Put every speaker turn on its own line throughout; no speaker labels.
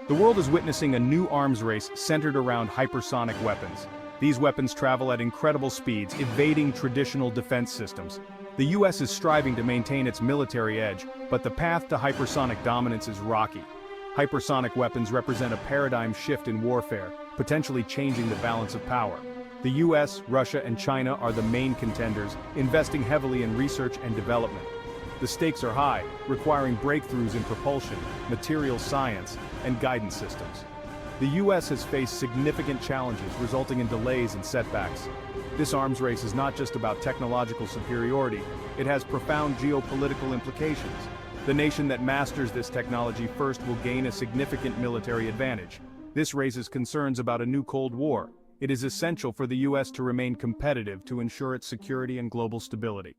The world is witnessing a new arms race centered around hypersonic weapons. These weapons travel at incredible speeds, evading traditional defense systems. The US is striving to maintain its military edge, but the path to hypersonic dominance is rocky. Hypersonic weapons represent a paradigm shift in warfare, potentially changing the balance of power. The US, Russia, and China are the main contenders, investing heavily in research and development. The stakes are high, requiring breakthroughs in propulsion, materials science, and guidance systems. The US has faced significant challenges, resulting in delays and setbacks. This arms race is not just about technological superiority, it has profound geopolitical implications. The nation that masters this technology first will gain a significant military advantage. This raises concerns about a new Cold War. It is essential for the US to remain competitive to ensure its security and global stability.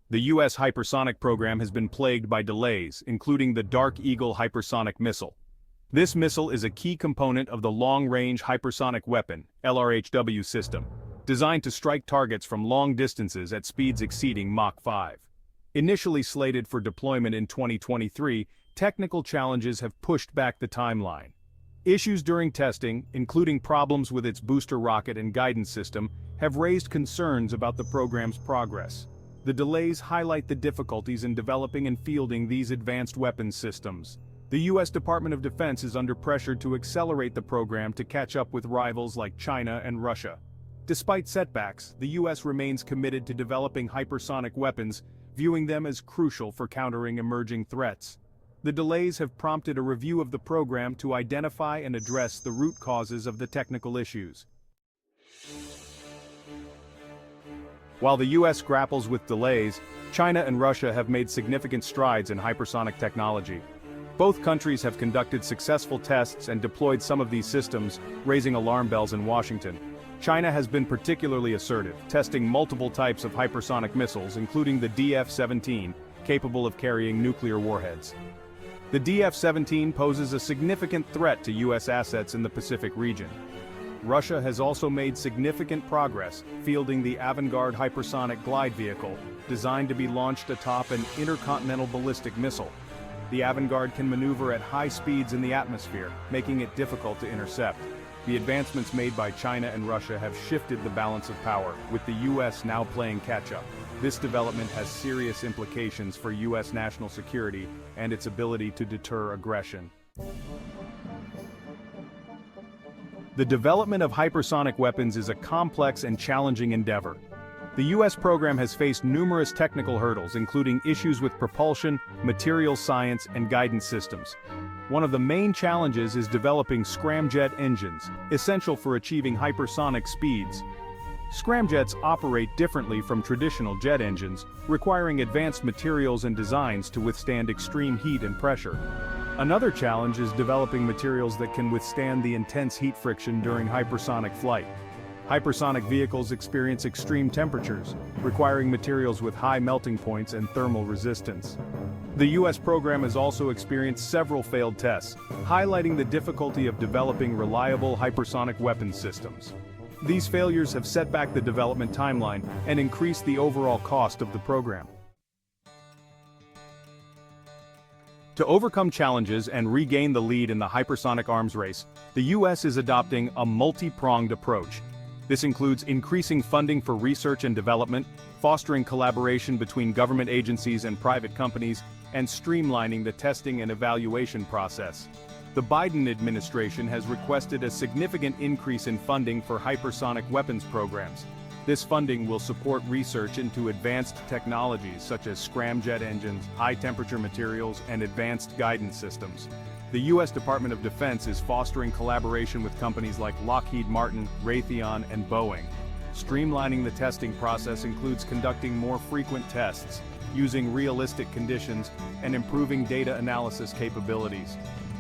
The US hypersonic program has been plagued by delays, including the Dark Eagle hypersonic missile. This missile is a key component of the Long-Range Hypersonic Weapon (LRHWS) system, designed to strike targets from long distances at speeds exceeding Mach 5. Initially slated for deployment in 2023, technical challenges have pushed back the timeline. Issues during testing, including problems with its booster rocket and guidance system, have raised concerns about the program's progress. The delays highlight the difficulties in developing and fielding these advanced weapons systems. The US Department of Defense is under pressure to accelerate the program to catch up with rivals like China and Russia. Despite setbacks, the US remains committed to developing hypersonic weapons, viewing them as crucial for countering emerging threats. The delays have prompted a review of the program to identify and address the root causes of the technical issues. While the US grapples with delays, China and Russia have made significant strides in hypersonic technology. Both countries have conducted successful tests and deployed some of these systems, raising alarm bells in Washington. China has been particularly assertive, testing multiple types of hypersonic missiles, including the DF-17, capable of carrying nuclear warheads. The DF-17 poses a significant threat to US assets in the Pacific region. Russia has also made significant progress, fielding the Avangard hypersonic glide vehicle, designed to be launched atop an intercontinental ballistic missile. The Avangard can maneuver at high speeds in the atmosphere, making it difficult to intercept. The advancements made by China and Russia have shifted the balance of power, with the US now playing catch-up. This development has serious implications for US national security and its ability to deter aggression. The development of hypersonic weapons is a complex and challenging endeavor. The US program has faced numerous technical hurdles, including issues with propulsion, materials science, and guidance systems. One of the main challenges is developing scramjet engines, essential for achieving hypersonic speeds. Scramjets operate differently from traditional jet engines, requiring advanced materials and designs to withstand extreme heat and pressure. Another challenge is developing materials that can withstand the intense heat friction during hypersonic flight. Hypersonic vehicles experience extreme temperatures, requiring materials with high melting points and thermal resistance. The US program has also experienced several failed tests, highlighting the difficulty of developing reliable hypersonic weapons systems. These failures have set back the development timeline and increased the overall cost of the program. To overcome challenges and regain the lead in the hypersonic arms race, the US is adopting a multi-pronged approach. This includes increasing funding for research and development, fostering collaboration between government agencies and private companies, and streamlining the testing and evaluation process. The Biden administration has requested a significant increase in funding for hypersonic weapons programs. This funding will support research into advanced technologies such as scramjet engines, high-temperature materials, and advanced guidance systems. The US Department of Defense is fostering collaboration with companies like Lockheed Martin, Raytheon, and Boeing. Streamlining the testing process includes conducting more frequent tests, using realistic conditions, and improving data analysis capabilities.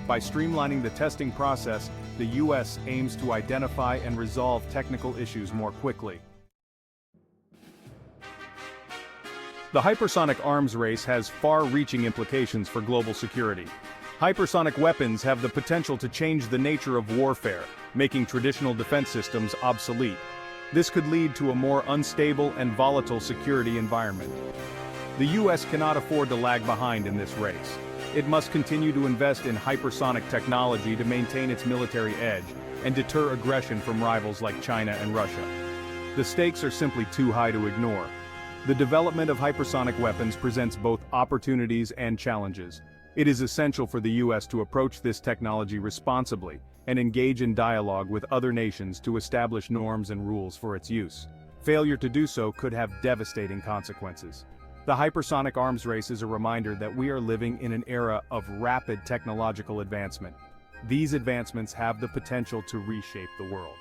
By streamlining the testing process, the US aims to identify and resolve technical issues more quickly. The hypersonic arms race has far-reaching implications for global security. Hypersonic weapons have the potential to change the nature of warfare, making traditional defense systems obsolete. This could lead to a more unstable and volatile security environment. The US cannot afford to lag behind in this race. it must continue to invest in hypersonic technology to maintain its military edge and deter aggression from rivals like China and Russia. The stakes are simply too high to ignore. The development of hypersonic weapons presents both opportunities and challenges. It is essential for the U.S. to approach this technology responsibly and engage in dialogue with other nations to establish norms and rules for its use. Failure to do so could have devastating consequences. The hypersonic arms race is a reminder that we are living in an era of rapid technological advancement. These advancements have the potential to reshape the world.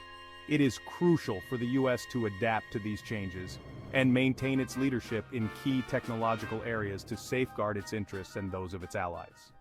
It is crucial for the U.S. to adapt to these changes and maintain its leadership in key technological areas to safeguard its interests and those of its allies.